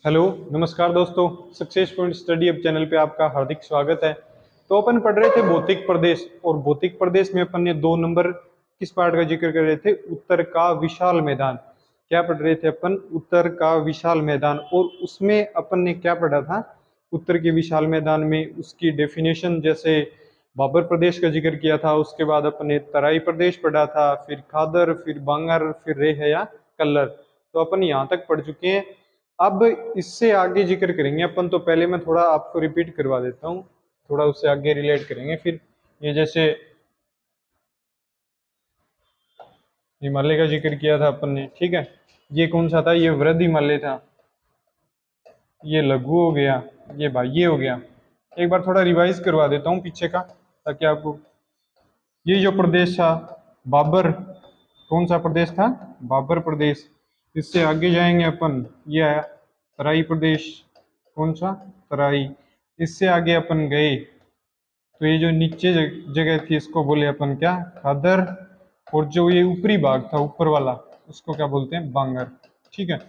Hello, नमस्कार दोस्तों। Success point study अब चैनल पे आपका हार्दिक स्वागत है। तो अपन पढ़ रहे थे भौतिक प्रदेश, और भौतिक प्रदेश में अपन ने 2 नंबर किस पार्ट का जिक्र कर रहे थे? उत्तर का विशाल मैदान। क्या पढ़ रहे थे अपन? उत्तर का विशाल मैदान। और उसमें अपन ने क्या पढ़ा था? उत्तर के विशाल मैदान में उसकी डेफिनेशन, जैसे बाबर प्रदेश का जिक्र किया था, उसके बाद अपन ने तराई प्रदेश पढ़ा था, फिर खादर, फिर बांगर, फिर रेह या कल्लर। तो अपन यहाँ तक पढ़ चुके हैं। अब इससे आगे जिक्र करेंगे अपन। तो पहले मैं थोड़ा आपको रिपीट करवा देता हूँ, थोड़ा उससे आगे रिलेट करेंगे। फिर ये जैसे हिमालय का जिक्र किया था अपन ने, ठीक है। ये कौन सा था? ये वृद्ध हिमालय था। ये लघु हो गया, ये भाई ये हो गया। एक बार थोड़ा रिवाइज करवा देता हूँ पीछे का, ताकि आपको ये जो प्रदेश था बाबर, कौन सा प्रदेश था? बाबर प्रदेश। इससे आगे जाएंगे अपन, ये आया तराई प्रदेश। कौन सा? तराई। इससे आगे अपन गए तो ये जो नीचे जगह थी, इसको बोले अपन क्या? खादर। और जो ये ऊपरी भाग था, ऊपर वाला, उसको क्या बोलते हैं? बांगर। ठीक है,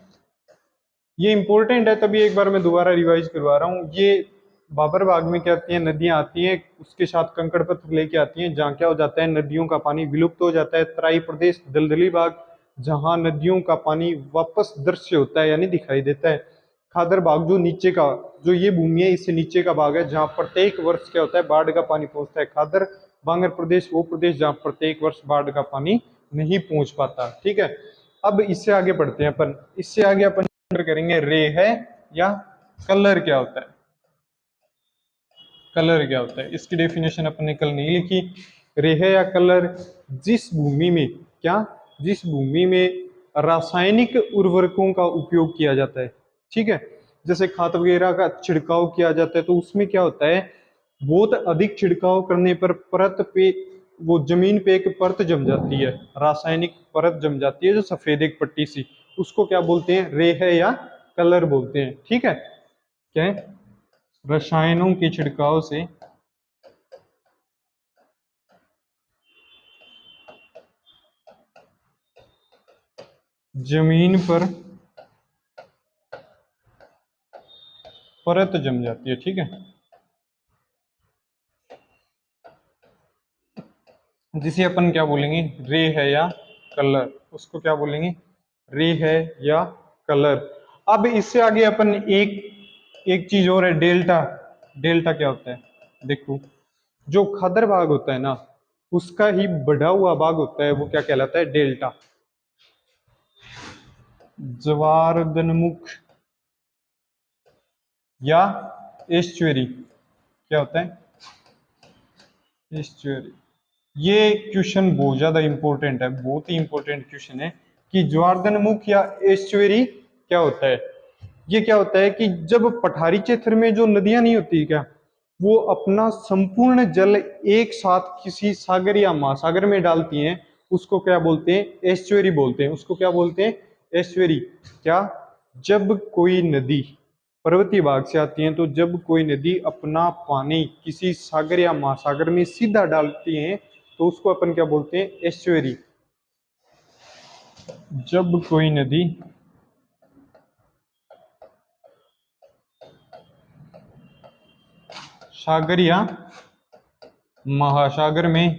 ये इंपॉर्टेंट है, तभी एक बार मैं दोबारा रिवाइज करवा रहा हूँ। ये बाबर बाग में क्या आती है? नदियां आती हैं, उसके साथ कंकड़ पत्थर लेके आती हैं, जहाँ क्या हो जाता है? नदियों का पानी विलुप्त हो जाता है। तराई प्रदेश दलदली बाग, जहाँ नदियों का पानी वापस दृश्य होता है, यानी दिखाई देता है। खादर बाग जो नीचे का, जो ये भूमि है, इससे नीचे का भाग है, जहाँ प्रत्येक वर्ष क्या होता है? बाढ़ का पानी पहुंचता है। खादर बांगर प्रदेश वो प्रदेश जहाँ प्रत्येक वर्ष बाढ़ का पानी नहीं पहुंच पाता। ठीक है, अब इससे आगे बढ़ते हैं अपन। इससे आगे अपन करेंगे रे है या कलर क्या होता है। कलर क्या होता है, इसकी डेफिनेशन अपन ने कल नहीं लिखी। रे है या कलर, जिस भूमि में क्या, जिस भूमि में रासायनिक उर्वरकों का उपयोग किया जाता है, ठीक है, जैसे खाद वगैरह का छिड़काव किया जाता है, तो उसमें क्या होता है? बहुत अधिक छिड़काव करने पर परत पे, वो जमीन पे एक परत जम जाती है, रासायनिक परत जम जाती है, जो सफेद एक पट्टी सी, उसको क्या बोलते हैं? रे है या कलर बोलते हैं। ठीक है, क्या है? रसायनों के छिड़काव से जमीन पर परत जम जाती है। ठीक है, जिसे अपन क्या बोलेंगे? रे है या कलर, उसको क्या बोलेंगे? रे है या कलर। अब इससे आगे अपन एक एक चीज और है, डेल्टा। डेल्टा क्या होता है? देखो, जो खदर भाग होता है ना, उसका ही बढ़ा हुआ भाग होता है, वो क्या कहलाता है? डेल्टा। ज्वारदनमुख या एस्चुअरी क्या होता है? एस्चुअरी। ये क्वेश्चन बहुत ज्यादा इंपॉर्टेंट है, बहुत ही इंपॉर्टेंट क्वेश्चन है कि ज्वारदनमुख या एस्चुअरी क्या होता है। ये क्या होता है कि जब पठारी क्षेत्र में जो नदियां नहीं होती क्या, वो अपना संपूर्ण जल एक साथ किसी सागर या महासागर में डालती हैं, उसको क्या बोलते हैं? एस्चुअरी बोलते हैं। उसको क्या बोलते हैं? एस्चुअरी। क्या? जब कोई नदी पर्वतीय भाग से आती है, तो जब कोई नदी अपना पानी किसी सागर या महासागर में सीधा डालती है, तो उसको अपन क्या बोलते हैं? एस्चुअरी। जब कोई नदी सागर या महासागर में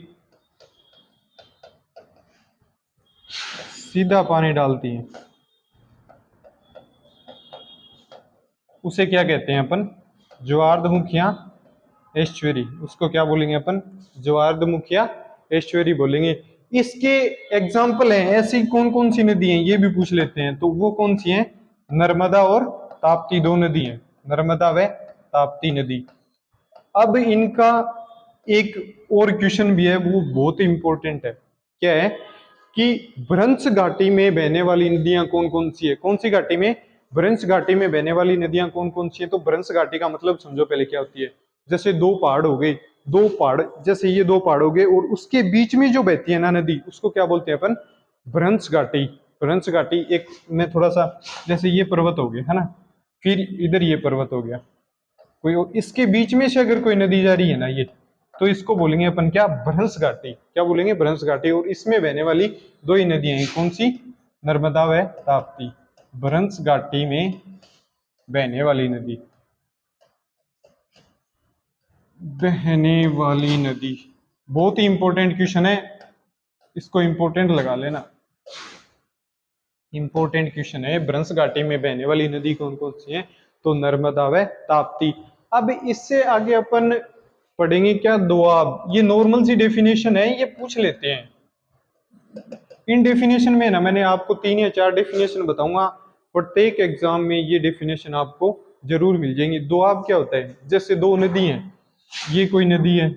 सीधा पानी डालती है, उसे क्या कहते हैं अपन? ज्वारदमुख या एस्चुअरी। उसको क्या बोलेंगे अपन? ज्वारदमुख या एस्चुअरी बोलेंगे। इसके एग्जाम्पल हैं, ऐसी कौन कौन सी नदी हैं, ये भी पूछ लेते हैं। तो वो कौन सी हैं? नर्मदा और ताप्ती, दो नदी हैं, नर्मदा व ताप्ती नदी। अब इनका एक और क्वेश्चन भी है, वो बहुत इंपॉर्टेंट है। क्या है? कि भ्रंश घाटी में बहने वाली नदियां कौन कौन सी है? कौन सी घाटी में? भ्रंश घाटी में बहने वाली नदियां कौन कौन सी है? तो भ्रंश घाटी का मतलब समझो पहले क्या होती है। जैसे दो पहाड़ हो गए, दो पहाड़, जैसे ये दो पहाड़ हो गए, और उसके बीच में जो बहती है ना नदी, उसको क्या बोलते हैं अपन? भ्रंश घाटी। भ्रंश घाटी एक में थोड़ा सा, जैसे ये पर्वत हो गए है ना, फिर इधर ये पर्वत हो गया कोई, इसके बीच में से अगर कोई नदी जा रही है ना, ये, तो इसको बोलेंगे अपन क्या? भ्रंश घाटी। क्या बोलेंगे? भ्रंश घाटी। और इसमें बहने वाली दो ही नदियां हैं, कौन सी? नर्मदा व ताप्ती। भ्रंश घाटी में बहने वाली नदी, बहने वाली नदी बहुत ही इंपॉर्टेंट क्वेश्चन है, इसको इंपॉर्टेंट लगा लेना। इंपॉर्टेंट क्वेश्चन है, भ्रंश घाटी में बहने वाली नदी कौन कौन सी है? तो नर्मदा व ताप्ती। अब इससे आगे अपन पढ़ेंगे क्या? दोआब। ये नॉर्मल सी डेफिनेशन है, ये पूछ लेते हैं। इन डेफिनेशन में ना मैंने आपको 3 या 4 डेफिनेशन बताऊंगा, प्रत्येक एग्जाम में ये डेफिनेशन आपको जरूर मिल जाएंगी। दोआब क्या होता है? जैसे दो नदी हैं, ये कोई नदी है,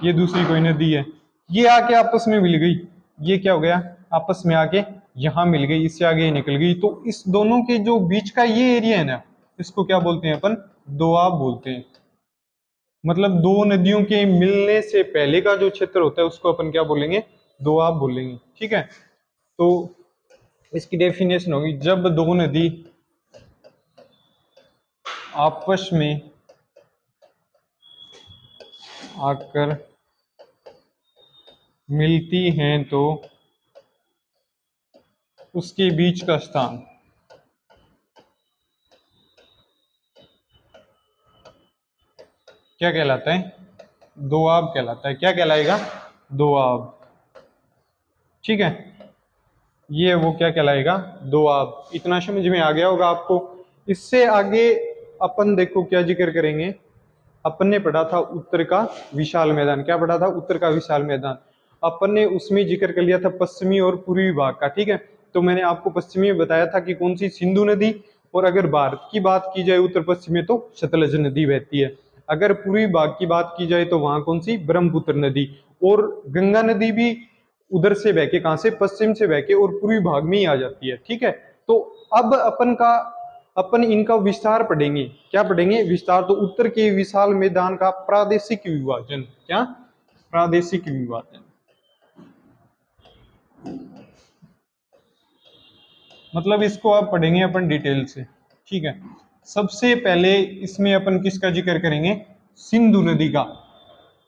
ये दूसरी कोई नदी है, ये आके आपस में मिल गई, ये क्या हो गया? आपस में आके यहां मिल गई, इससे आगे ही निकल गई, तो इस दोनों के जो बीच का ये एरिया है ना, इसको क्या बोलते हैं अपन? दोआब बोलते हैं। मतलब दो नदियों के मिलने से पहले का जो क्षेत्र होता है उसको अपन क्या बोलेंगे? दोआब बोलेंगे। ठीक है, तो इसकी डेफिनेशन होगी, जब दो नदी आपस में आकर मिलती हैं तो उसके बीच का स्थान क्या कहलाता है? दोआब कहलाता है। क्या कहलाएगा? दोआब। ठीक है, ये वो क्या कहलाएगा? दोआब। इतना समझ में आ गया होगा आपको। इससे आगे अपन देखो क्या जिक्र करेंगे। अपन ने पढ़ा था उत्तर का विशाल मैदान। क्या पढ़ा था? उत्तर का विशाल मैदान। अपन ने उसमें जिक्र कर लिया था पश्चिमी और पूर्वी भाग का। ठीक है, तो मैंने आपको पश्चिमी में बताया था कि कौन सी? सिंधु नदी। और अगर भारत की बात की जाए उत्तर पश्चिम में, तो सतलज नदी बहती है। अगर पूर्वी भाग की बात की जाए तो वहां कौन सी? ब्रह्मपुत्र नदी। और गंगा नदी भी उधर से बह के, कहां से? पश्चिम से बह के, और पूर्वी भाग में ही आ जाती है। ठीक है, तो अब अपन इनका विस्तार पढ़ेंगे। क्या पढ़ेंगे? विस्तार। तो उत्तर के विशाल मैदान का प्रादेशिक विभाजन। क्या? प्रादेशिक विभाजन। मतलब इसको आप पढ़ेंगे अपन डिटेल से। ठीक है, सबसे पहले इसमें अपन किसका जिक्र करेंगे? सिंधु नदी का।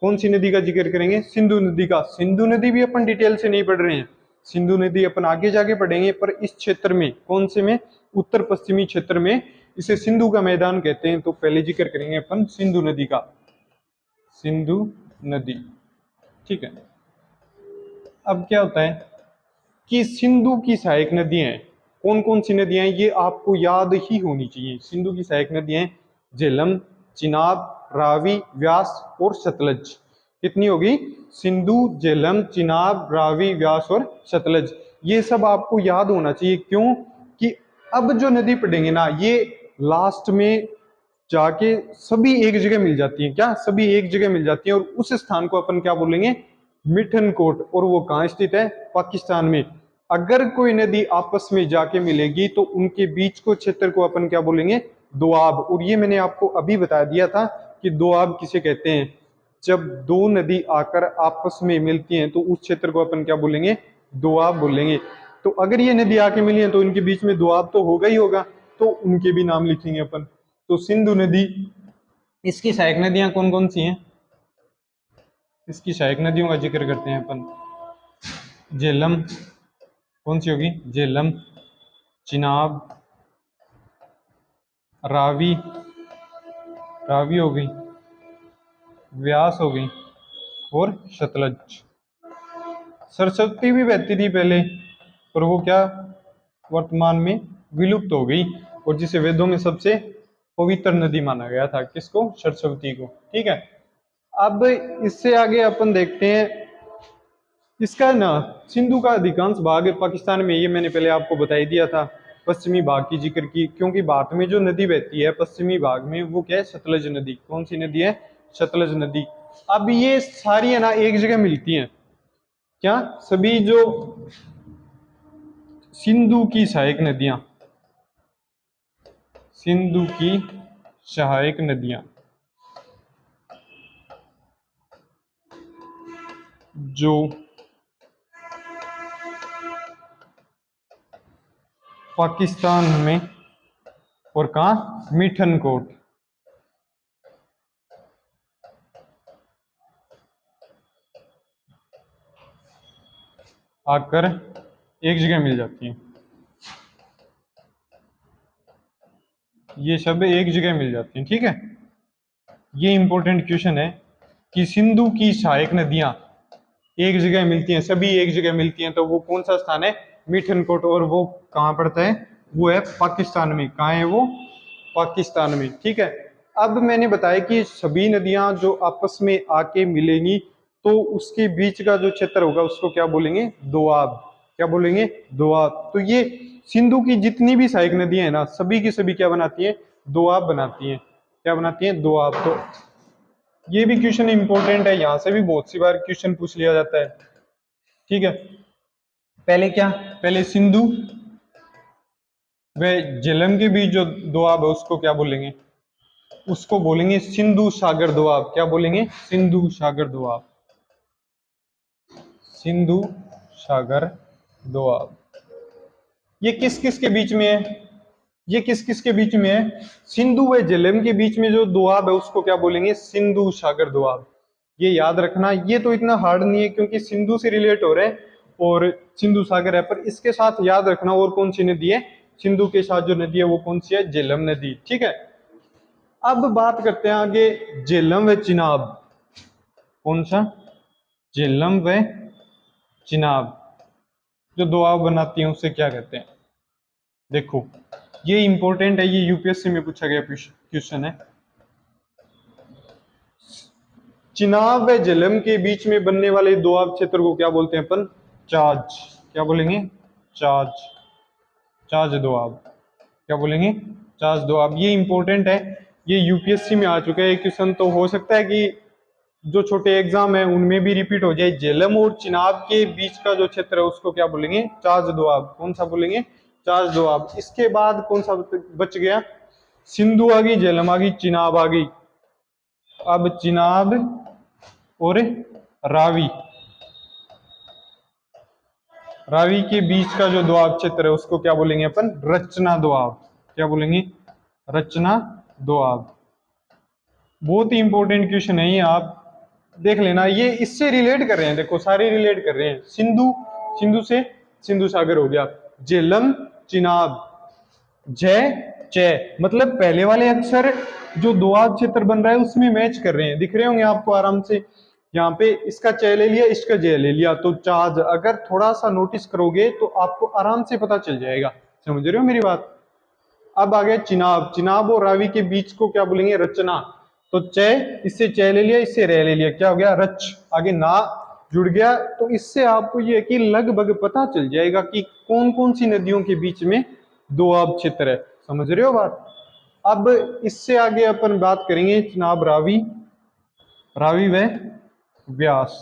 कौन सी नदी का जिक्र करेंगे? सिंधु नदी का। सिंधु नदी भी अपन डिटेल से नहीं पढ़ रहे हैं, सिंधु नदी अपन आगे जाके पढ़ेंगे, पर इस क्षेत्र में, कौन से में? उत्तर पश्चिमी क्षेत्र में इसे सिंधु का मैदान कहते हैं। तो पहले जिक्र करेंगे अपन सिंधु नदी का। सिंधु नदी। ठीक है, अब क्या होता है कि सिंधु की सहायक नदियां हैं। कौन कौन सी नदियां हैं? ये आपको याद ही होनी चाहिए। सिंधु की सहायक नदियां हैं झेलम, चिनाब, रावी, व्यास और सतलज। कितनी होगी? सिंधु, झेलम, चिनाब, रावी, व्यास और सतलज। ये सब आपको याद होना चाहिए। क्यों? कि अब जो नदी पढ़ेंगे ना, ये लास्ट में जाके सभी एक जगह मिल जाती हैं। क्या? सभी एक जगह मिल जाती हैं, और उस स्थान को अपन क्या बोलेंगे? मिठनकोट। और वो कहाँ स्थित है? पाकिस्तान में। अगर कोई नदी आपस में जाके मिलेगी तो उनके बीच को क्षेत्र को अपन क्या बोलेंगे? दोआब। और ये मैंने आपको अभी बता दिया था कि दोआब किसे कहते हैं। जब दो नदी आकर आपस में मिलती हैं तो उस क्षेत्र को अपन क्या बोलेंगे? दोआब बोलेंगे। तो अगर ये नदी आके मिली है तो इनके बीच में दोआब तो होगा ही होगा, तो उनके भी नाम लिखेंगे अपन। तो सिंधु नदी, इसकी सहायक नदियां कौन कौन सी हैं? इसकी सहायक नदियों का जिक्र करते हैं अपन। झेलम, कौन सी होगी? झेलम, चिनाब, रावी, रावी हो गई, व्यास हो गई, और सतलज। सरस्वती भी बहती थी पहले, पर वो क्या, वर्तमान में विलुप्त हो गई, और जिसे वेदों में सबसे पवित्र नदी माना गया था। किसको? सरस्वती को। ठीक है, अब इससे आगे अपन देखते हैं इसका ना, सिंधु का अधिकांश भाग पाकिस्तान में, ये मैंने पहले आपको बता ही दिया था। पश्चिमी भाग की जिक्र की, क्योंकि भारत में जो नदी बहती है पश्चिमी भाग में, वो क्या है? सतलज नदी। कौन सी नदी है? सतलज नदी। अब ये सारी है ना एक जगह मिलती हैं। क्या? सभी जो सिंधु की सहायक नदियां, सिंधु की सहायक नदियां जो पाकिस्तान में, और कहा? मिठनकोट आकर एक जगह मिल जाती हैं। ये सब एक जगह मिल जाती हैं, ठीक है। ये इंपॉर्टेंट क्वेश्चन है कि सिंधु की सहायक नदियां एक जगह मिलती हैं, सभी एक जगह मिलती हैं, तो वो कौन सा स्थान है? मिठनकोट। और वो कहाँ पड़ता है? वो है पाकिस्तान में। कहाँ है वो? पाकिस्तान में, ठीक है। अब मैंने बताया कि सभी नदियां जो आपस में आके मिलेंगी तो उसके बीच का जो क्षेत्र होगा उसको क्या बोलेंगे? दोआब। क्या बोलेंगे? दोआब। तो ये सिंधु की जितनी भी सहायक नदियां है ना, सभी की सभी क्या बनाती हैं? दोआब बनाती हैं। क्या बनाती हैं? दोआब। तो ये भी क्वेश्चन इंपॉर्टेंट है, यहां से भी बहुत सी बार क्वेश्चन पूछ लिया जाता है, ठीक है। पहले क्या? पहले सिंधु व झेलम के बीच जो दोआब है उसको क्या बोलेंगे? उसको बोलेंगे सिंधु सागर दोआब। क्या बोलेंगे? सिंधु सागर दोआब। सिंधु सागर दोआब। ये किस किस के बीच में है? ये किस किस के बीच में है? सिंधु व झेलम के बीच में जो दोआब है उसको क्या बोलेंगे? सिंधु सागर दोआब। ये याद रखना। ये तो इतना हार्ड नहीं है क्योंकि सिंधु से रिलेट हो रहे हैं और सिंधु सागर है, पर इसके साथ याद रखना और कौन सी नदी है? सिंधु के साथ जो नदी है वो कौन सी है? झेलम नदी, ठीक है। अब बात करते हैं आगे झेलम व चिनाब। कौन सा? झेलम व चिनाब जो दोआब बनाती हैं उसे क्या कहते हैं? देखो ये इंपॉर्टेंट है, ये यूपीएससी में पूछा गया क्वेश्चन है। चिनाब व झेलम के बीच में बनने वाले दोआब क्षेत्र को क्या बोलते हैं अपन? चाज। क्या बोलेंगे? चाज। चाज दोआब। क्या बोलेंगे? चाज दोआब। ये इंपॉर्टेंट है, ये यूपीएससी में आ चुका है क्वेश्चन, तो हो सकता है कि जो छोटे एग्जाम है उनमें भी रिपीट हो जाए। झेलम और चिनाब के बीच का जो क्षेत्र है उसको क्या बोलेंगे? चाज दोआब। कौन सा बोलेंगे? चाज दोआब। इसके बाद कौन सा बच गया? सिंधु आ गई, झेलम आ गई, चिनाब आ गई। अब चिनाब और रावी, रावी के बीच का जो दोआब क्षेत्र है उसको क्या बोलेंगे अपन? रचना दोआब। क्या बोलेंगे? रचना दोआब। बहुत ही इंपॉर्टेंट क्वेश्चन है ये, आप देख लेना। ये इससे रिलेट कर रहे हैं, देखो सारे रिलेट कर रहे हैं। सिंधु, सिंधु से सिंधु सागर हो गया। झेलम, चिनाब, जय, च, मतलब पहले वाले अक्षर जो दोआब क्षेत्र बन रहा है उसमें मैच कर रहे हैं, दिख रहे होंगे आपको आराम से। यहाँ पे इसका च ले लिया, इसका जय ले लिया, तो चाज। अगर थोड़ा सा नोटिस करोगे तो आपको आराम से पता चल जाएगा। समझ रहे हो मेरी बात? अब आ गया चिनाब। चिनाब और रावी के बीच को क्या बोलेंगे? रचना। तो च, इससे च ले लिया, इससे रे ले लिया, क्या हो गया? रच। आगे ना जुड़ गया, तो इससे आपको ये कि लगभग पता चल जाएगा कि कौन कौन सी नदियों के बीच में दोआब क्षेत्र है। समझ रहे हो बात? अब इससे आगे अपन बात करेंगे चिनाब रावी, रावी व व्यास।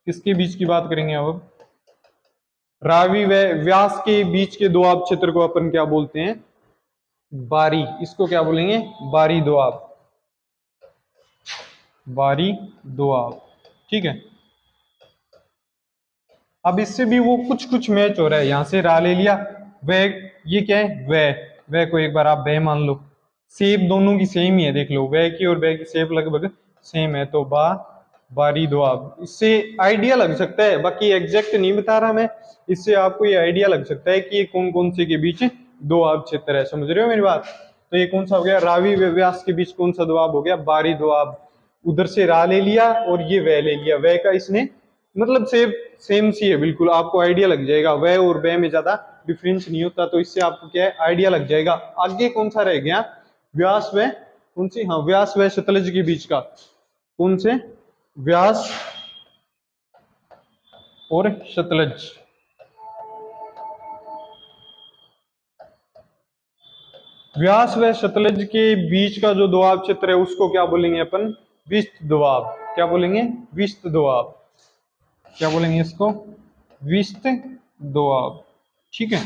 किसके बीच की बात करेंगे अब? रावी व व्यास के बीच के दोआब क्षेत्र को अपन क्या बोलते हैं? बारी। इसको क्या बोलेंगे? बारी दोआब। बारी दोआब, ठीक है। अब इससे भी वो कुछ कुछ मैच हो रहा है, यहां से रा ले लिया, वह, ये क्या है? वह को एक बार आप वह मान लो। शेप दोनों की सेम ही है, देख लो, वह की और वह की शेप लगभग सेम है, तो बारी दोआब। इससे आइडिया लग सकता है, बाकी एग्जैक्ट नहीं बता रहा मैं, इससे आपको ये आइडिया लग सकता है कि ये कौन कौन से के बीच दोआब क्षेत्र है। समझ रहे हो मेरी बात? तो ये कौन सा हो गया? रावी व व्यास के बीच कौन सा दोआब हो गया? बारी दोआब। उधर से रा ले लिया और ये वह ले लिया, वह का इसने मतलब सेम सी है बिल्कुल, आपको आइडिया लग जाएगा। वह और वह में ज्यादा डिफरेंस नहीं होता, तो इससे आपको क्या है? आइडिया लग जाएगा। आगे कौन सा रह गया? व्यास व कौन सी? हाँ, व्यास व सतलज के बीच का। कौन से? व्यास और सतलज। व्यास व सतलज के बीच का जो दोआब क्षेत्र है उसको क्या बोलेंगे अपन? विस्त दोआब। क्या बोलेंगे? विस्त दोआब। क्या बोलेंगे इसको? विस्त दोआब, ठीक है।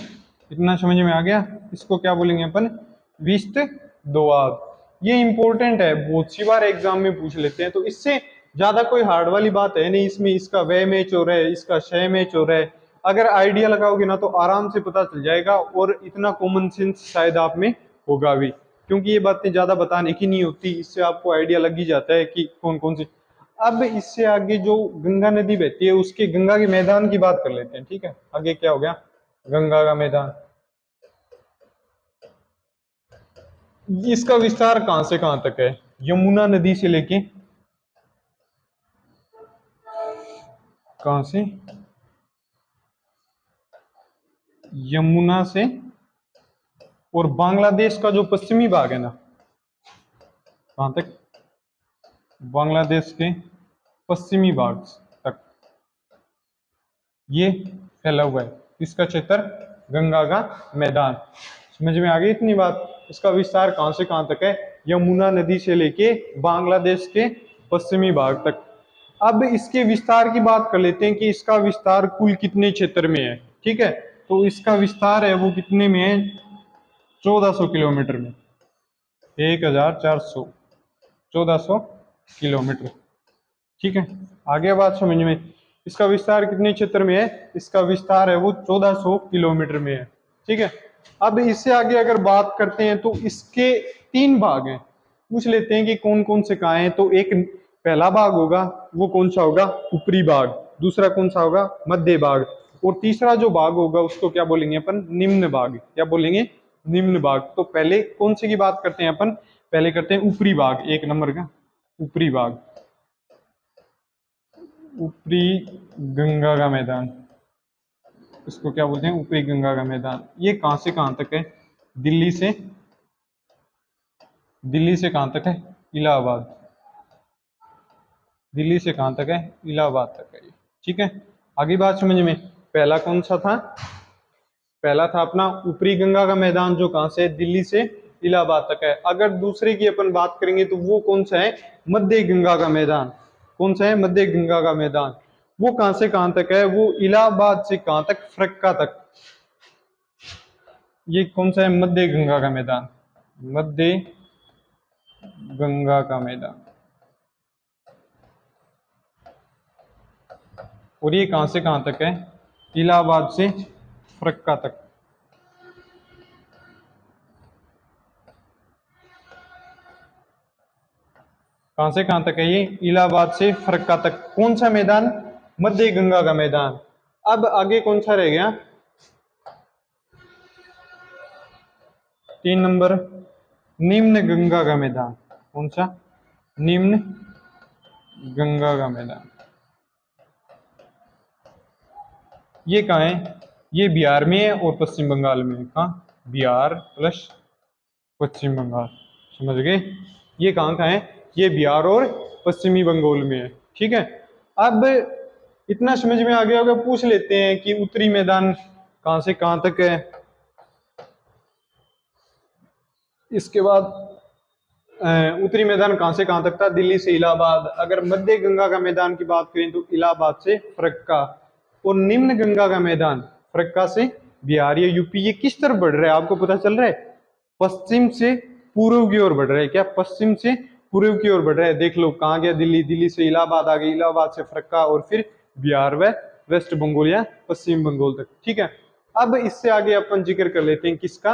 इतना समझ में आ गया? इसको क्या बोलेंगे अपन? विस्त दोआब। ये इंपॉर्टेंट है, बहुत सी बार एग्जाम में पूछ लेते हैं, तो इससे ज्यादा कोई हार्ड वाली बात है नहीं इसमें। इसका वह मैच हो रहा है, इसका शय मैच हो रहा है, अगर आइडिया लगाओगे ना तो आराम से पता चल जाएगा। और इतना कॉमन सेंस शायद आप में होगा भी, क्योंकि ये बातें ज्यादा बताने की नहीं होती, इससे आपको आइडिया लग ही जाता है कि कौन कौन सी। अब इससे आगे जो गंगा नदी बहती है उसके गंगा के मैदान की बात कर लेते हैं, ठीक है। आगे क्या हो गया? गंगा का मैदान। इसका विस्तार कहां से कहां तक है? यमुना नदी से लेके कहां से? यमुना से, और बांग्लादेश का जो पश्चिमी भाग है ना, कहां तक? बांग्लादेश के पश्चिमी भाग तक ये फैला हुआ है। इसका क्षेत्र गंगा का मैदान। समझ में आ गई इतनी बात? इसका विस्तार कहां से कहां तक है? यमुना नदी से लेके बांग्लादेश के पश्चिमी भाग तक। अब इसके विस्तार की बात कर लेते हैं कि इसका विस्तार कुल कितने क्षेत्र में है। ठीक है, तो इसका विस्तार है वो कितने में है? 1400 किलोमीटर में। 1400, 1400 किलोमीटर। ठीक है, आगे बात समझ में। इसका विस्तार कितने क्षेत्र में है? इसका विस्तार है वो 1400 किलोमीटर में है। ठीक है, अब इससे आगे अगर बात करते हैं तो इसके 3 भाग हैं। पूछ लेते हैं कि कौन कौन से कहाँ हैं। तो एक पहला भाग होगा वो कौन सा होगा? ऊपरी भाग। दूसरा कौन सा होगा? मध्य भाग। और तीसरा जो भाग होगा उसको क्या बोलेंगे अपन? निम्न भाग। क्या बोलेंगे? निम्न भाग। तो पहले कौन से की बात करते हैं अपन? पहले करते हैं ऊपरी भाग, 1 नंबर का ऊपरी भाग। ऊपरी गंगा का मैदान, इसको क्या बोलते हैं? ऊपरी गंगा का मैदान। ये कहां से कहां तक है? दिल्ली से, दिल्ली से कहां तक है? इलाहाबाद। दिल्ली से कहां तक है? इलाहाबाद तक है ये। ठीक है, आगे बात समझ में। पहला कौन सा था? पहला था अपना ऊपरी गंगा का मैदान, जो कहां से? दिल्ली से इलाहाबाद तक है। अगर दूसरे की अपन बात करेंगे तो वो कौन सा है? मध्य गंगा का मैदान। कौन सा है? मध्य गंगा का मैदान। वो कहां से कहां तक है? वो इलाहाबाद से कहां तक? फरक्का तक। ये कौन सा है? मध्य गंगा का मैदान। मध्य गंगा का मैदान। और ये कहां से कहां तक है? इलाहाबाद से फरक्का तक। कहां से कहां तक है ये? इलाहाबाद से फरक्का तक। कौन सा मैदान? मध्य गंगा का मैदान। अब आगे कौन सा रह गया? 3 नंबर, निम्न गंगा का मैदान। कौन सा? निम्न गंगा का मैदान। ये कहाँ है? ये बिहार में है और पश्चिम बंगाल में है। कहाँ? बिहार प्लस पश्चिम बंगाल। समझ गए? ये कहाँ का है? ये बिहार और पश्चिमी बंगाल में है। ठीक है, अब इतना समझ में आ गया होगा। पूछ लेते हैं कि उत्तरी मैदान कहाँ से कहाँ तक है। इसके बाद उत्तरी मैदान कहां से कहां तक था? दिल्ली से इलाहाबाद। अगर मध्य गंगा का मैदान की बात करें तो इलाहाबाद से फरक्का। और निम्न गंगा का मैदान फरक्का से बिहार या यूपी। ये किस तरफ बढ़ रहा है आपको पता चल रहा है? पश्चिम से पूर्व की ओर बढ़ रहा है। क्या? पश्चिम से पूर्व की ओर बढ़ रहा है। देख लो कहां गया? दिल्ली। दिल्ली से इलाहाबाद आ गई, इलाहाबाद से फरक्का, और फिर बिहार व वेस्ट बंगाल या पश्चिम बंगाल तक। ठीक है, अब इससे आगे अपन जिक्र कर लेते हैं किसका?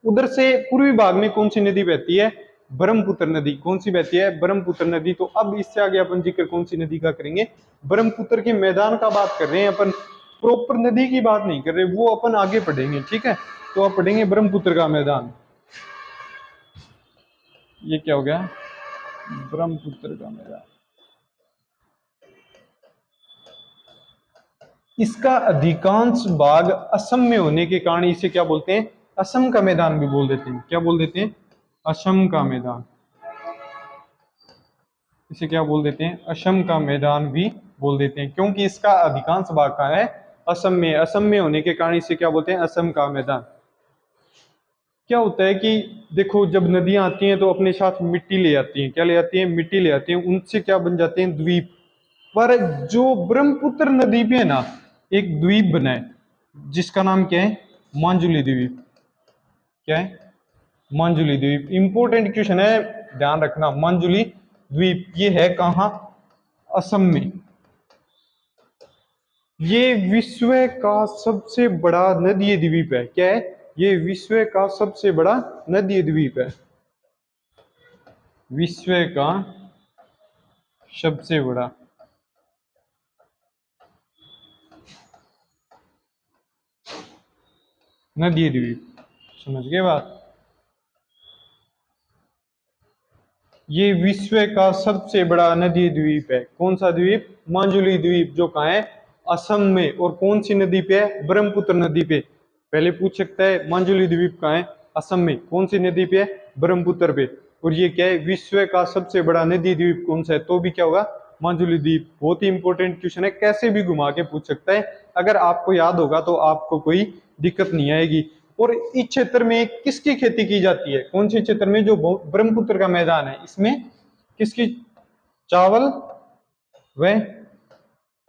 उधर से पूर्वी भाग में कौन सी नदी बहती है? ब्रह्मपुत्र नदी। कौन सी बहती है? ब्रह्मपुत्र नदी। तो अब इससे आगे अपन जिक्र कौन सी नदी का करेंगे? ब्रह्मपुत्र के मैदान का बात कर रहे हैं अपन, प्रॉपर नदी की बात नहीं कर रहे, वो अपन आगे पढ़ेंगे। ठीक है, तो आप पढ़ेंगे ब्रह्मपुत्र का मैदान। ये क्या हो गया? ब्रह्मपुत्र का मैदान। इसका अधिकांश भाग असम में होने के कारण इसे क्या बोलते हैं? असम का मैदान भी बोल देते हैं। क्या बोल देते हैं? असम का मैदान। इसे क्या बोल देते हैं? असम का मैदान भी बोल देते हैं, क्योंकि इसका अधिकांश भाग कहाँ है? असम में। असम में होने के कारण इसे क्या बोलते हैं? असम का मैदान। क्या होता है कि देखो, जब नदियां आती हैं तो अपने साथ मिट्टी ले आती हैं। क्या ले आती हैं? मिट्टी ले आती हैं। उनसे क्या बन जाते हैं? द्वीप। पर जो ब्रह्मपुत्र नदी पे है ना, एक द्वीप बना है जिसका नाम क्या है? मांजुली द्वीप। क्या है? मांजुली द्वीप। इंपॉर्टेंट क्वेश्चन है, ध्यान रखना। मांजुली द्वीप ये है कहाँ? असम में। ये विश्व का सबसे बड़ा नदीय द्वीप है। क्या है? ये विश्व का सबसे बड़ा नदीय द्वीप है। विश्व का सबसे बड़ा नदीय द्वीप। समझ गए बात? ये विश्व का सबसे बड़ा नदी द्वीप है। कौन सा द्वीप? माजुली द्वीप, जो कहाँ है? असम में। और कौन सी नदी पे है? ब्रह्मपुत्र नदी पे। पहले पूछ सकता है माजुली द्वीप कहाँ है? असम में। कौन सी नदी पे है? ब्रह्मपुत्र पे। और ये क्या है? विश्व का सबसे बड़ा नदी द्वीप कौन सा है? तो भी क्या होगा? माजुली द्वीप। बहुत ही इंपॉर्टेंट क्वेश्चन है, कैसे भी घुमा के पूछ सकता है। अगर आपको याद होगा तो आपको कोई दिक्कत नहीं आएगी। और इस क्षेत्र में किसकी खेती की जाती है? कौन से क्षेत्र में? जो ब्रह्मपुत्र का मैदान है, इसमें किसकी? चावल व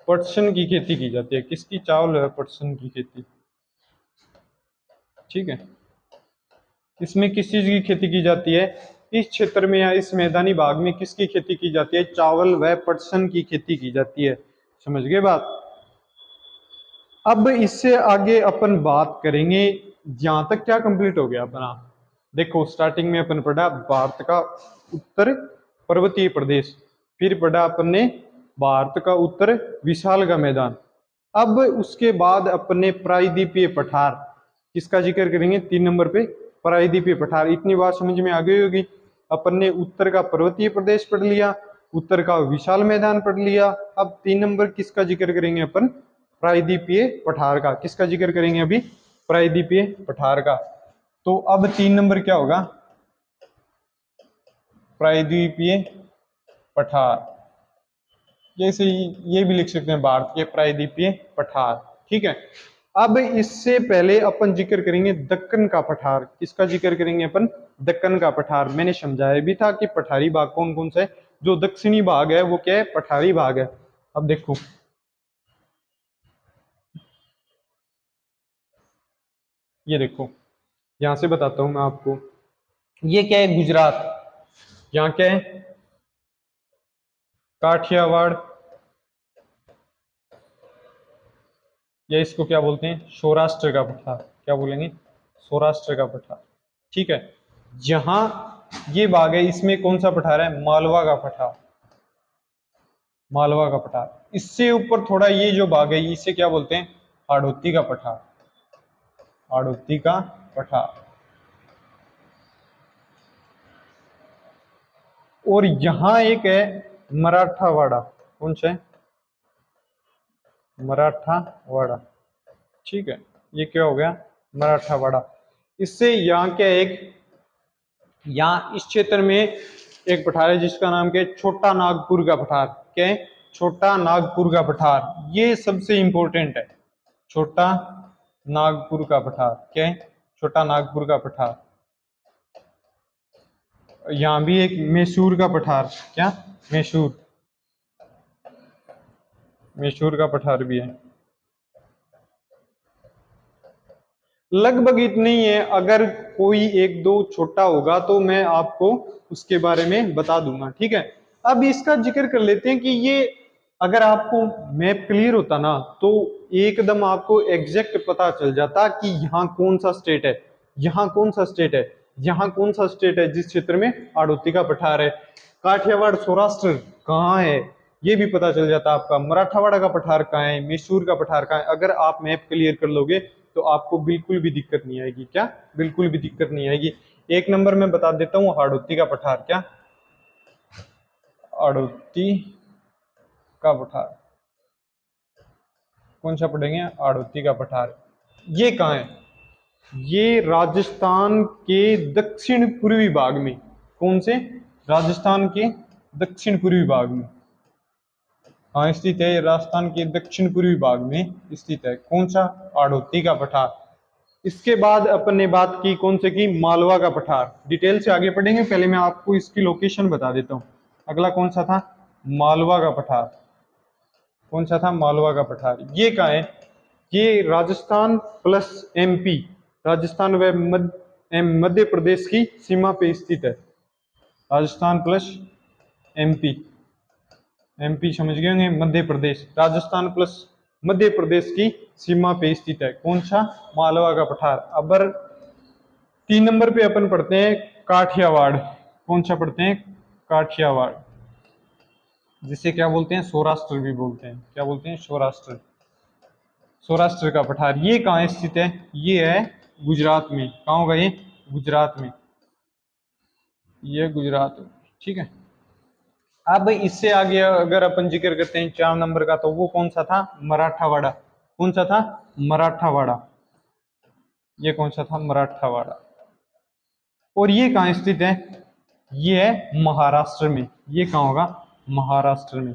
पटसन की खेती की जाती है। किसकी? चावल व पटसन की खेती। ठीक है। इसमें किस चीज की खेती की जाती है? इस क्षेत्र में या इस मैदानी भाग में किसकी खेती की जाती है? चावल व पटसन की खेती की जाती है। समझ गए बात? अब इससे आगे अपन बात करेंगे। यहां तक क्या कंप्लीट हो गया अपना? देखो, स्टार्टिंग में अपन पढ़ा भारत का उत्तर पर्वतीय प्रदेश, फिर पढ़ा अपन ने भारत का उत्तर विशाल का मैदान। अब उसके बाद अपन ने प्रायद्वीपीय पठार, किसका जिक्र करेंगे 3 नंबर पे? प्रायद्वीपीय पठार। इतनी बात समझ में आ गई होगी। अपन ने उत्तर का पर्वतीय प्रदेश पढ़ लिया, उत्तर का विशाल मैदान पढ़ लिया। अब 3 नंबर किसका जिक्र करेंगे अपन? प्रायद्वीपीय पठार का। किसका जिक्र करेंगे अभी? प्रायद्वीपीय पठार का। तो अब 3 नंबर क्या होगा? प्रायद्वीपीय पठार। जैसे ये भी लिख सकते हैं भारत के प्रायद्वीपीय पठार। ठीक है। अब इससे पहले अपन जिक्र करेंगे दक्कन का पठार। किसका जिक्र करेंगे अपन? दक्कन का पठार। मैंने समझाया भी था कि पठारी भाग कौन कौन सा है। जो दक्षिणी भाग है वो क्या है? पठारी भाग है। अब देखो, ये देखो, यहां से बताता हूं मैं आपको। ये क्या है? गुजरात। यहाँ क्या है? काठियावाड़, या इसको क्या बोलते हैं? सौराष्ट्र का पठार। क्या बोलेंगे? सौराष्ट्र का पठार। ठीक है। जहां ये बाग है, इसमें कौन सा पठार है? मालवा का पठार। मालवा का पठार। इससे ऊपर थोड़ा ये जो बाग है, इसे क्या बोलते हैं? हाड़ौती का पठार। हाड़ौती का पठार। और यहां एक है मराठावाड़ा। कौन सा है? मराठावाड़ा। ठीक है। ये क्या हो गया? मराठावाड़ा। इससे यहाँ क्या एक, यहाँ इस क्षेत्र में एक पठार है जिसका नाम क्या है? छोटा नागपुर का पठार। क्या है? छोटा नागपुर का पठार। ये सबसे इंपॉर्टेंट है। छोटा नागपुर का पठार। क्या है? छोटा नागपुर का पठार। यहाँ भी एक मैसूर का पठार। क्या? मैसूर। मैसूर का पठार भी है। लगभग इतने ही है। अगर कोई एक दो छोटा होगा तो मैं आपको उसके बारे में बता दूंगा। ठीक है। अब इसका जिक्र कर लेते हैं कि ये, अगर आपको मैप क्लियर होता ना तो एकदम आपको एग्जैक्ट पता चल जाता कि यहाँ कौन सा स्टेट है, यहाँ कौन सा स्टेट है, यहाँ कौन सा स्टेट है जिस क्षेत्र में हाड़ौती का पठार है। काठियावाड़ सौराष्ट्र कहाँ है ये भी पता चल जाता आपका। मराठावाड़ा का पठार कहाँ है, मैसूर का पठार कहाँ है। अगर आप मैप क्लियर कर लोगे तो आपको बिल्कुल भी दिक्कत नहीं आएगी। क्या? बिल्कुल भी दिक्कत नहीं आएगी। 1 नंबर में बता देता हूँ, हाड़ौती का पठार। क्या? हाड़ौती का पठार। कौन सा पढ़ेंगे? हाड़ौती का पठार। ये कहाँ है? ये राजस्थान के दक्षिण पूर्वी भाग में। कौन से? राजस्थान के दक्षिण पूर्वी भाग में। हाँ, स्थित है। राजस्थान के दक्षिण पूर्वी भाग में स्थित है। कौन सा? हाड़ौती का पठार। इसके बाद अपन ने बात की कौन से की? मालवा का पठार। डिटेल से आगे पढ़ेंगे, पहले मैं आपको इसकी लोकेशन बता देता हूँ। अगला कौन सा था? मालवा का पठार। कौन सा था? मालवा का पठार। ये कहाँ है? ये राजस्थान प्लस एमपी, राजस्थान व मध्य प्रदेश की सीमा पे स्थित है। Rajasthan plus MP. एमपी समझ गए होंगे, मध्य प्रदेश। राजस्थान प्लस मध्य प्रदेश की सीमा पे स्थित है। कौन सा? मालवा का पठार। अब 3 नंबर पे अपन पढ़ते हैं काठियावाड़। कौन सा पढ़ते हैं? काठियावाड़, जिसे क्या बोलते हैं? सौराष्ट्र भी बोलते हैं। क्या बोलते हैं? सौराष्ट्र। सौराष्ट्र का पठार। ये कहाँ स्थित है? ये है गुजरात में। कहाँ होगा ये? गुजरात में। ये गुजरात। ठीक है। अब इससे आगे अगर अपन जिक्र करते हैं 4 नंबर का, तो वो कौन सा था? मराठावाड़ा। कौन सा था? मराठावाड़ा। ये कौन सा था? मराठावाड़ा। और ये कहाँ स्थित है? ये है महाराष्ट्र में। ये कहाँ होगा? महाराष्ट्र में।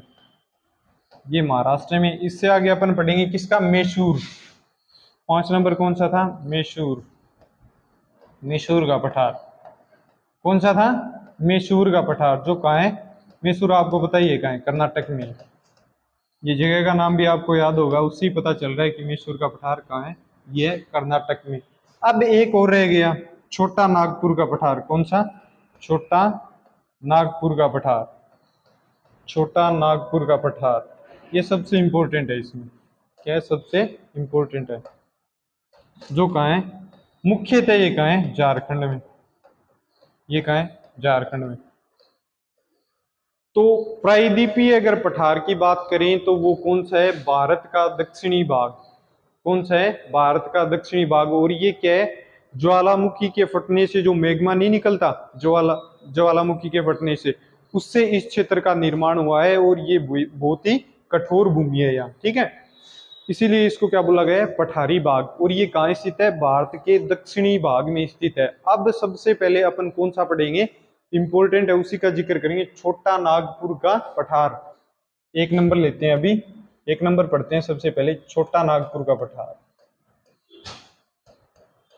ये महाराष्ट्र में। इससे आगे अपन पढ़ेंगे किसका? मैसूर। 5 नंबर कौन सा था? मैसूर। मैसूर का पठार। कौन सा था? मैसूर का पठार। जो कहाँ है? मैसूर आपको पता ही है कहाँ है? कर्नाटक में है। ये जगह का नाम भी आपको याद होगा, उससे ही पता चल रहा है कि मैसूर का पठार कहाँ है। ये है कर्नाटक में। अब एक और रह गया, छोटा नागपुर का पठार। कौन सा? छोटा नागपुर का पठार। छोटा नागपुर का पठार ये सबसे इंपॉर्टेंट है। इसमें क्या है? सबसे इंपॉर्टेंट है। जो कहाँ है? मुख्यतः ये कहाँ है? झारखंड में। ये कहाँ है? झारखंड में। तो प्रायद्वीपीय अगर पठार की बात करें तो वो कौन सा है? भारत का दक्षिणी भाग। कौन सा है? भारत का दक्षिणी भाग। और ये क्या है? ज्वालामुखी के फटने से जो मैग्मा नहीं निकलता, ज्वालामुखी के फटने से, उससे इस क्षेत्र का निर्माण हुआ है। और ये बहुत ही कठोर भूमि है यहाँ। ठीक है, इसीलिए इसको क्या बोला गया है? पठारी भाग। और ये कहाँ स्थित है? भारत के दक्षिणी भाग में स्थित है। अब सबसे पहले अपन कौन सा पढ़ेंगे? इंपॉर्टेंट है, उसी का जिक्र करेंगे। छोटा नागपुर का पठार। 1 नंबर लेते हैं अभी। 1 नंबर पढ़ते हैं सबसे पहले, छोटा नागपुर का पठार।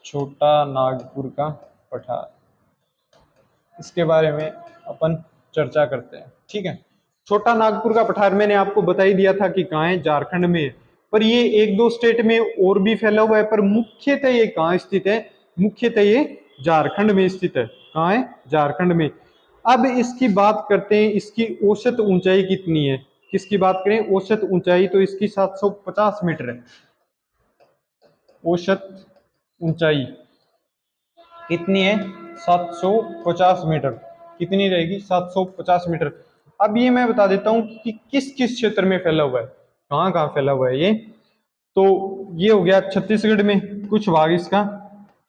छोटा नागपुर का पठार, इसके बारे में अपन चर्चा करते हैं। ठीक है, छोटा नागपुर का पठार मैंने आपको बता ही दिया था कि कहाँ है? झारखंड में है। पर ये 1-2 स्टेट में और भी फैला हुआ है, पर मुख्यतः ये कहाँ स्थित है? मुख्यतः ये झारखंड में स्थित है। कहाँ है? झारखंड में। अब इसकी बात करते हैं, इसकी औसत ऊंचाई कितनी है? किसकी बात करें? औसत ऊंचाई तो इसकी 750 मीटर है। औसत ऊंचाई कितनी है? 750 मीटर। कितनी रहेगी? 750 मीटर। अब ये मैं बता देता हूं कि किस किस क्षेत्र में फैला हुआ है, कहाँ कहाँ फैला हुआ है ये। तो ये हो गया छत्तीसगढ़ में, कुछ भाग इसका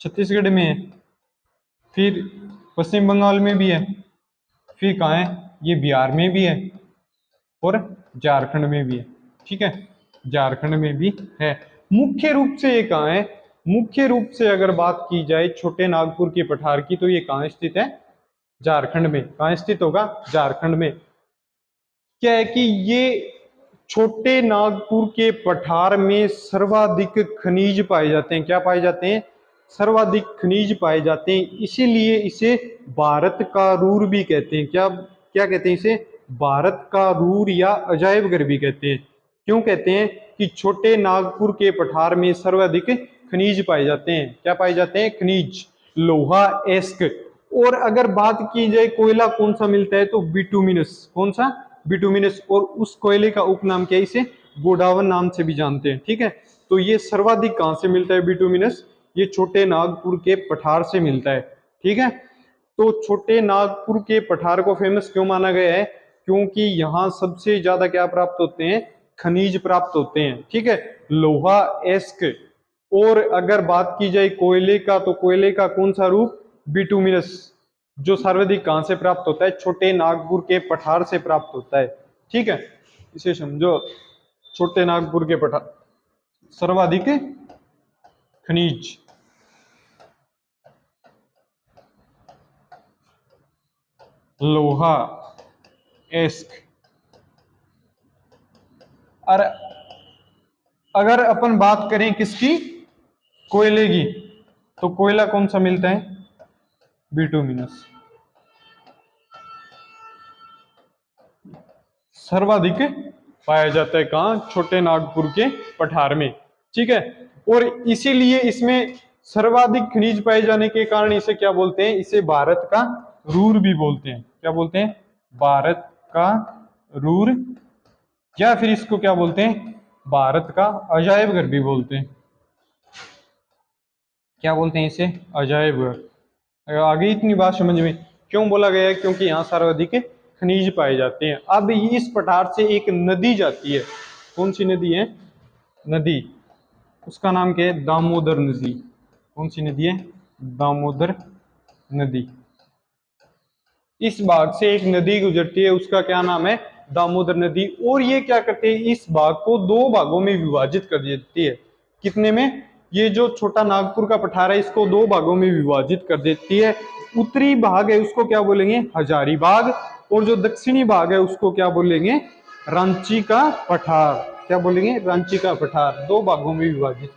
छत्तीसगढ़ में है, फिर पश्चिम बंगाल में भी है, फिर कहाँ है? ये बिहार में भी है, और झारखंड में भी है। ठीक है, झारखंड में भी है। मुख्य रूप से ये कहाँ है? मुख्य रूप से अगर बात की जाए छोटे नागपुर के पठार की, तो ये कहाँ स्थित है? झारखंड में। कहाँ स्थित होगा? झारखंड में। क्या है कि ये छोटे नागपुर के पठार में सर्वाधिक खनिज पाए जाते हैं। क्या पाए जाते हैं? सर्वाधिक खनिज पाए जाते हैं। इसीलिए इसे भारत का रूर भी कहते हैं। क्या क्या कहते हैं इसे? भारत का रूर या अजायब घर भी कहते हैं। क्यों कहते हैं? कि छोटे नागपुर के पठार में सर्वाधिक खनिज पाए जाते हैं। क्या पाए जाते हैं? खनिज, लोहा, एस्क। और अगर बात की जाए कोयला कौन सा मिलता है, तो बिटुमिनस। कौन सा? बिटुमिनस। और उस कोयले का उपनाम क्या है? इसे गोडावन नाम से भी जानते हैं। ठीक है, तो ये सर्वाधिक कहां से मिलता है बिटुमिनस? ये छोटे नागपुर के पठार से मिलता है। ठीक है, तो छोटे नागपुर के पठार को फेमस क्यों माना गया है? क्योंकि यहाँ सबसे ज्यादा क्या प्राप्त होते हैं? खनिज प्राप्त होते हैं। ठीक है, लोहा, एस्क। और अगर बात की जाए कोयले का, तो कोयले का कौन सा रूप? बिटुमिनस, जो सर्वाधिक कहां से प्राप्त होता है? छोटे नागपुर के पठार से प्राप्त होता है। ठीक है, इसे समझो, छोटे नागपुर के पठार सर्वाधिक खनिज। लोहा, एस्क। और अगर अपन बात करें किसकी? कोयले की, तो कोयला कौन सा मिलता है? बिटुमिनस। सर्वाधिक पाया जाता है कहाँ? छोटे नागपुर के पठार में। ठीक है, और इसीलिए इसमें सर्वाधिक खनिज पाए जाने के कारण इसे क्या बोलते हैं? इसे भारत का रूर भी बोलते हैं। क्या बोलते हैं? भारत का रूर, या फिर इसको क्या बोलते हैं? भारत का अजायब घर भी बोलते हैं। क्या बोलते हैं इसे? अजायब घर। आगे इतनी बात समझ में क्यों बोला गया है? क्योंकि यहाँ सर्वाधिक खनिज पाए जाते हैं। अब इस पठार से एक नदी जाती है। कौन सी नदी है? नदी, उसका नाम क्या है? दामोदर नदी। कौन सी नदी है? दामोदर नदी। इस भाग से एक नदी गुजरती है, उसका क्या नाम है, दामोदर नदी। और ये क्या करते हैं, इस भाग को दो भागों में विभाजित कर देती है। कितने में, ये जो छोटा नागपुर का पठार है इसको दो भागों में विभाजित कर देती है। उत्तरी भाग है उसको क्या बोलेंगे, हजारीबाग, और जो दक्षिणी भाग है उसको क्या बोलेंगे, रांची का पठार। क्या बोलेंगे, रांची का पठार, दो भागों में विभाजित।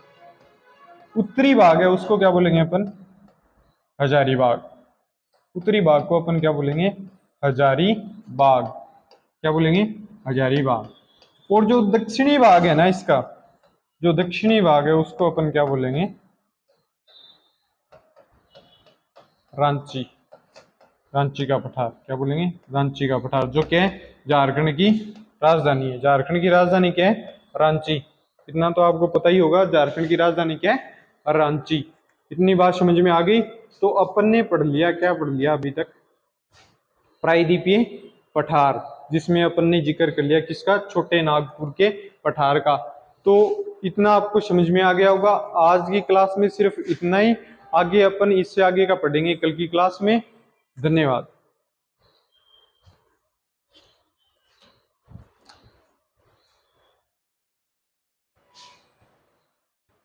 उत्तरी भाग है उसको क्या बोलेंगे अपन, हजारीबाग। उत्तरी भाग को अपन क्या बोलेंगे, हजारीबाग। क्या बोलेंगे, हजारीबाग। और जो दक्षिणी भाग है ना इसका, जो दक्षिणी भाग है उसको अपन क्या बोलेंगे, रांची। रांची का पठार, क्या बोलेंगे, रांची का पठार, जो क्या है, झारखंड की राजधानी है। झारखंड की राजधानी क्या है, रांची। इतना तो आपको पता ही होगा, झारखंड की राजधानी क्या है, रांची। इतनी बात समझ में आ गई। तो अपन ने पढ़ लिया, क्या पढ़ लिया अभी तक, प्रायद्वीपीय पठार, जिसमें अपन ने जिक्र कर लिया किसका, छोटे नागपुर के पठार का। तो इतना आपको समझ में आ गया होगा। आज की क्लास में सिर्फ इतना ही, आगे अपन इससे आगे का पढ़ेंगे कल की क्लास में। धन्यवाद।